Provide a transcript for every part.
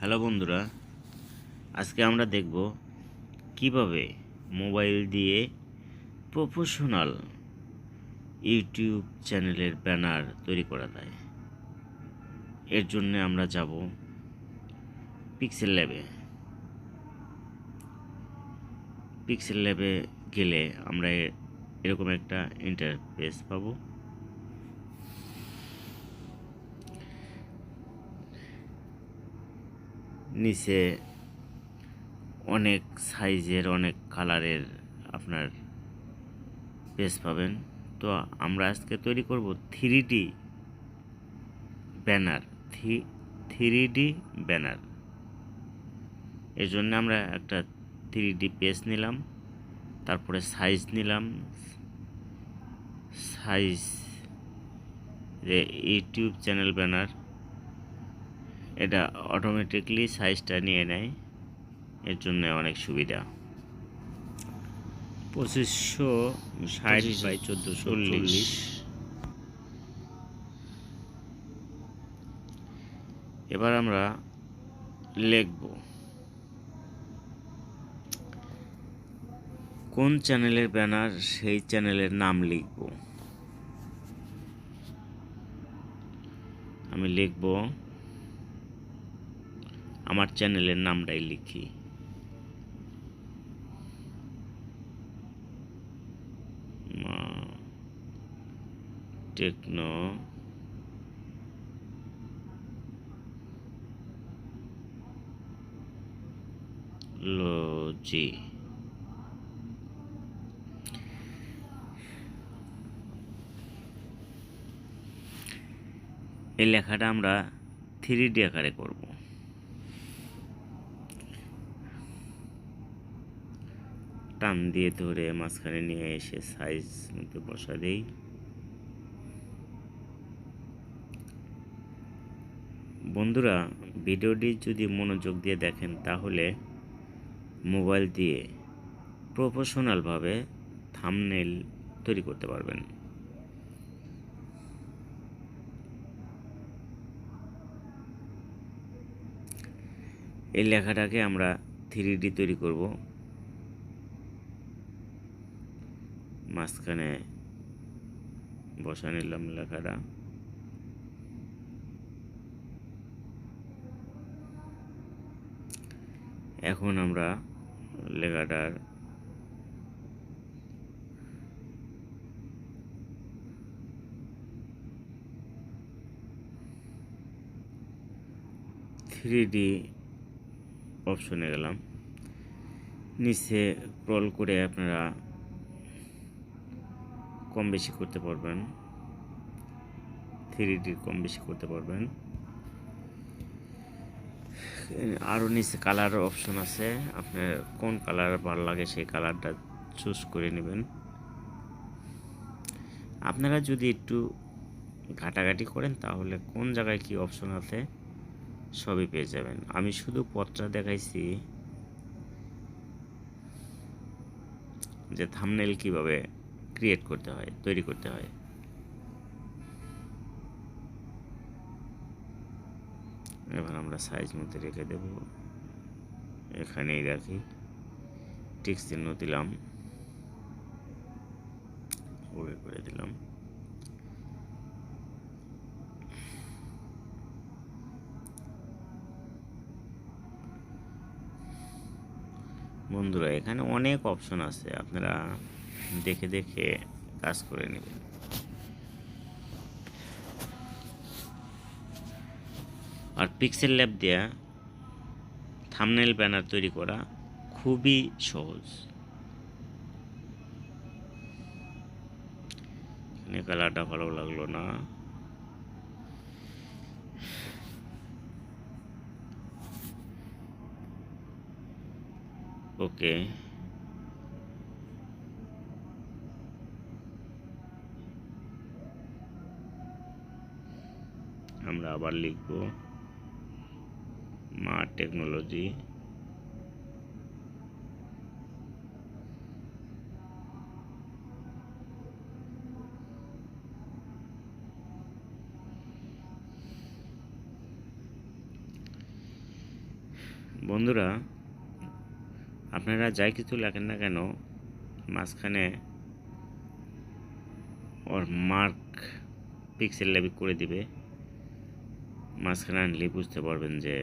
Hello বন্ধুরা, আজকে আমরা দেখব কিভাবে মোবাইল দিয়ে প্রফেশনাল ইউটিউব চ্যানেলের ব্যানার তৈরি করা যায়। এর জন্য আমরা যাব পিক্সেল ল্যাবে গেলে আমরা এরকম একটা ইন্টারফেস পাবো। নিচে অনেক সাইজের অনেক কালারের আপনার পেজ পাবেন। তো আমরা আজকে তৈরি করব 3D ব্যানার। 3D ব্যানার এর জন্য আমরা একটা 3D পেজ নিলাম, তারপরে সাইজ নিলাম। সাইজ ইউটিউব চ্যানেল ব্যানার, এটা অটোমেটিকলি সাইজটা নিয়ে নেয়, এর জন্য অনেক সুবিধা। 2560 বাই 1440। এবার আমরা লিখব কোন চ্যানেলের ব্যানার, সেই চ্যানেলের নাম লিখব। আমি লিখব আমার চ্যানেলের নামটাই লিখি, টেকনোলজি। এই লেখাটা আমরা 3D আকারে করব। টান দিয়ে ধরে মাঝখানে নিয়ে এসে সাইজ মতো বসা দেই। বন্ধুরা, ভিডিওটি যদি মনোযোগ দিয়ে দেখেন তাহলে মোবাইল দিয়ে প্রফেশনালভাবে থাম্বনেইল তৈরি করতে পারবেন। এই লেখাটাকে আমরা 3D তৈরি করব। মাঝখানে বসা নিলাম লেখাটা। এখন আমরা লেখাটার থ্রি অপশনে গেলাম। নিচে স্ক্রল করে আপনারা কম বেশি করতে পারবেন, 3D কম বেশি করতে পারবেন। আরও নিচে কালার অপশন আছে, আপনার কোন কালার ভালো লাগে সেই কালারটা চুজ করে নেবেন। আপনারা যদি একটু ঘাটাঘাটি করেন তাহলে কোন জায়গায় কি অপশন আছে সবই পেয়ে যাবেন। আমি শুধু পথটা দেখাইছি যে থাম্বনেইল কিভাবে ক্রিয়েট করতে হয়, তৈরি করতে হয়। এবার আমরা সাইজ মতো রেখে দেব, এখানেই রাখি, টিক চিহ্ন দিলাম, ওকে করে দিলাম। বন্ধুরা, এখানে অনেক অপশন আছে, আপনারা দেখে দেখে কাজ করে নেবেন। আর পিক্সেল ল্যাব দেয়া থাম্বনেইল ব্যানার তৈরি করা খুবই সহজ। এখানে কালারটা ভালো লাগলো না, ওকে। আমরা আবার লিখব মা টেকনোলজি। বন্ধুরা, আপনারা যাই কিছু লেখেন না কেন, মাঝখানে ওর মার্ক পিক্সেল লেভেল করে দিবে। মাঝখানে আনলে বুঝতে পারবেন যে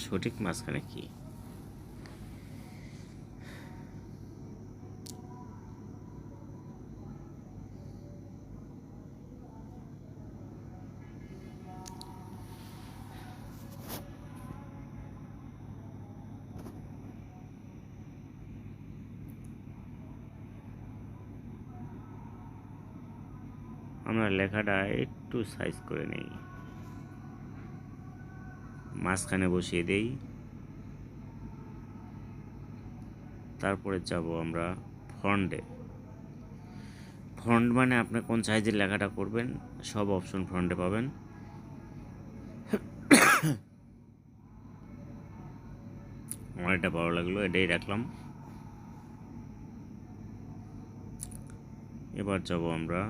সঠিক মাঝখানে কি। আমরা লেখাটা একটু সাইজ করে নেই, মাঝখানে বসিয়ে দেই। তারপরে যাব আমরা ফন্টে। ফন্ট মানে আপনি কোন সাইজের লেখাটা করবেন সব অপশন ফন্টে পাবেন। আমার এটা ভালো লাগলো, এটাই রাখলাম। এবার যাব আমরা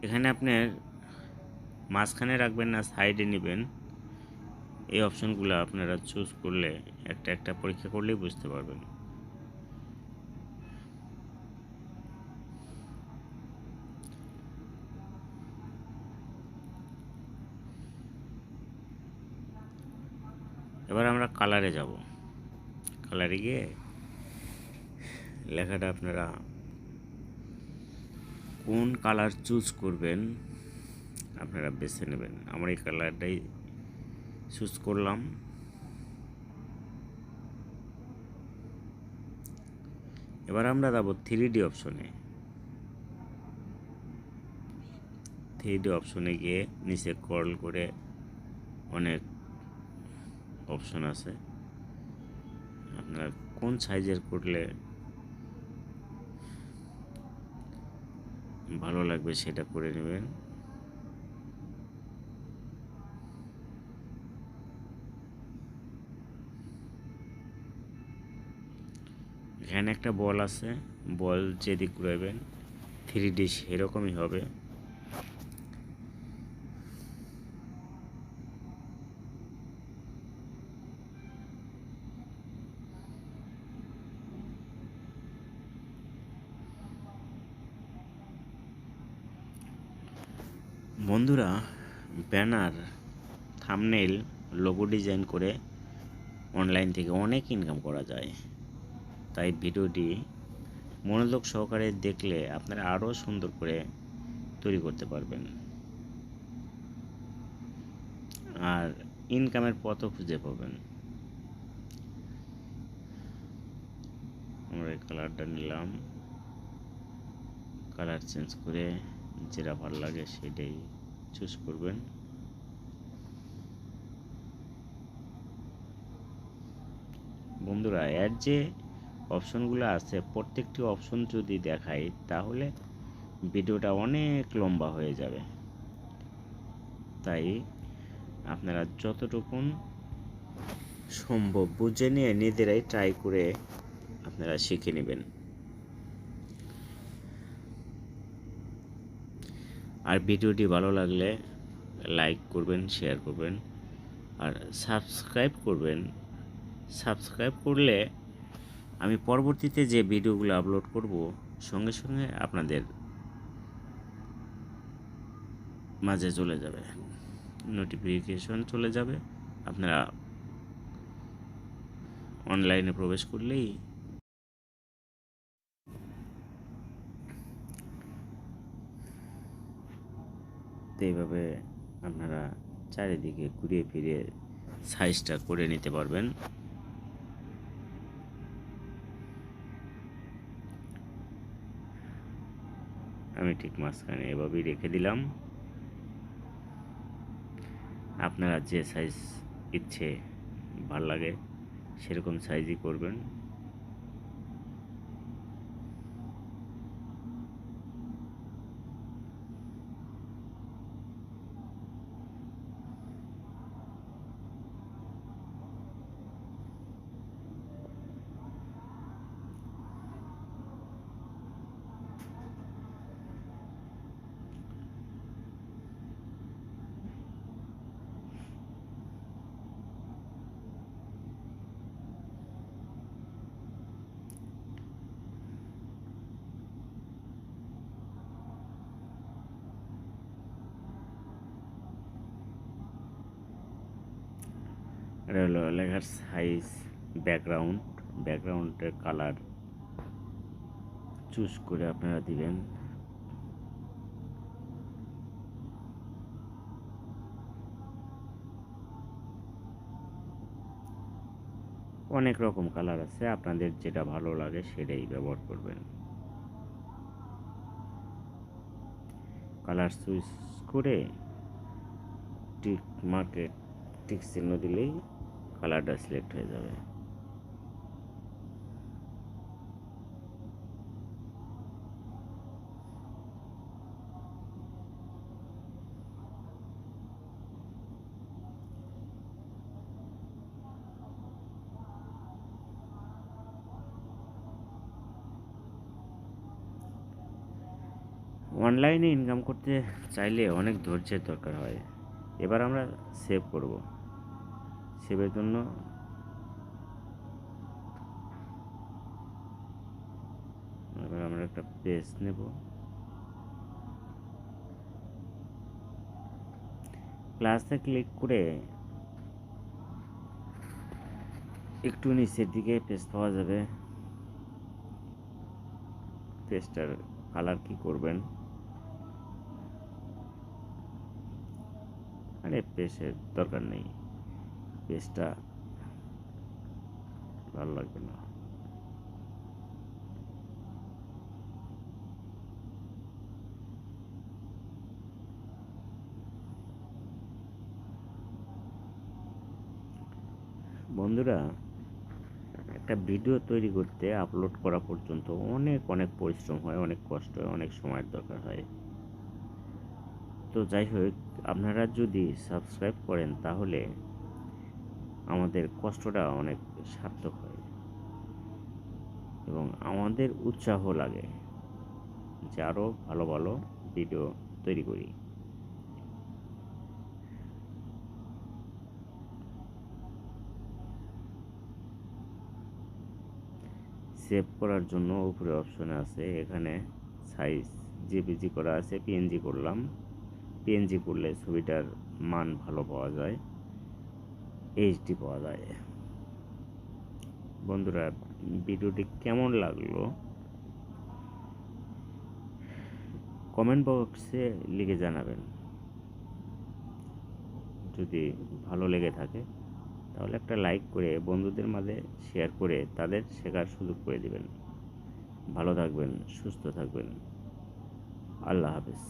এখানে আপনার মাঝখানে রাখবেন না সাইডে নেবেন, এই অপশনগুলো আপনারা চুজ করলে একটা একটা পরীক্ষা করলেই বুঝতে পারবেন। এবার আমরা কালারে যাব। কালারে গিয়ে লেখাটা আপনারা কোন কালার চুজ করবেন আপনারা বেছে নেবেন। আমরা এই কালারটাই চুজ করলাম। এবার আমরা যাব 3D অপশনে। 3D অপশনে গিয়ে নিচে স্ক্রল করে অনেক অপশন আছে, আপনারা কোন সাইজের করলে ভালো লাগবে সেটা করে নেবেন। এখানে একটা বল আছে, বল যেদিক ঘুরাবেন 3D সেরকমই হবে। বন্ধুরা, ব্যানার, থাম্বনেইল, লোগো ডিজাইন করে অনলাইন থেকে অনেক ইনকাম করা যায়। তাই ভিডিওটি মনোযোগ সহকারে দেখলে আপনারা আরও সুন্দর করে তৈরি করতে পারবেন আর ইনকামের পথও খুঁজে পাবেন। আমরা এই কালারটা নিলাম, কালার চেঞ্জ করে যেটা ভালো লাগে সেটাই চুজ করবেন। বন্ধুরা, এর যে অপশনগুলো আছে প্রত্যেকটি অপশন যদি দেখাই তাহলে ভিডিওটা অনেক লম্বা হয়ে যাবে। তাই আপনারা যতটুকুন সম্ভব বুঝে নিয়ে নিজেরাই ট্রাই করে আপনারা শিখে নেবেন। আর ভিডিওটি ভালো লাগলে লাইক করবেন, শেয়ার করবেন আর সাবস্ক্রাইব করবেন। সাবস্ক্রাইব করলে আমি পরবর্তীতে যে ভিডিওগুলো আপলোড করব সঙ্গে সঙ্গে আপনাদের মাঝে চলে যাবে, নোটিফিকেশন চলে যাবে। আপনারা অনলাইনে প্রবেশ করলেই এইভাবে আপনারা চারিদিকে ঘুরিয়ে ফিরে সাইজটা করে নিতে পারবেন। আমি ঠিক মাঝখানে এভাবেই রেখে দিলাম। আপনারা যে সাইজ ইচ্ছে ভাল লাগে সেরকম সাইজই করবেন। এটা হলো লেখার সাইজ, ব্যাকগ্রাউন্ডের কালার চুজ করে আপনারা দিবেন। অনেক রকম কালার আছে, আপনাদের যেটা ভালো লাগে সেটাই ব্যবহার করবেন। কালার চুজ করে টিক চিহ্ন দিলেই কালারটা সিলেক্ট হয়ে যাবে। অনলাইনে ইনকাম করতে চাইলে অনেক ধৈর্যের দরকার হয়। এবার আমরা সেভ করব। সেভের জন্য এবার আমরা একটা পেজ নেব, প্লাসে ক্লিক করে একটু নিচের দিকে পেজ পাওয়া যাবে। পেজটার কালার কি করবেন, আরে পেজের দরকার নেই, পেজটা ভালো লাগবে না। বন্ধুরা, একটা ভিডিও তৈরি করতে আপলোড করা পর্যন্ত অনেক পরিশ্রম হয়, অনেক কষ্ট হয়, অনেক সময়ের দরকার হয়। তো যাই হোক, আপনারা যদি সাবস্ক্রাইব করেন তাহলে আমাদের কষ্টটা অনেক সার্থক হয় এবং আমাদের উৎসাহ লাগে যে আরও ভালো ভালো ভিডিও তৈরি করি। সেভ করার জন্য উপরে অপশনে আছে, এখানে সাইজ জেপিজি করা আছে, পিএনজি করলাম। পিএনজি করলে ছবিটার মান ভালো পাওয়া যায়, এইচডি পাওয়া যায়। বন্ধুরা, ভিডিওটি কেমন লাগলো কমেন্ট বক্সে লিখে জানাবেন। যদি ভালো লেগে থাকে তাহলে একটা লাইক করে বন্ধুদের মাঝে শেয়ার করে তাদের শেখার সুযোগ করে দিবেন। ভালো থাকবেন, সুস্থ থাকবেন। আল্লাহ হাফেজ।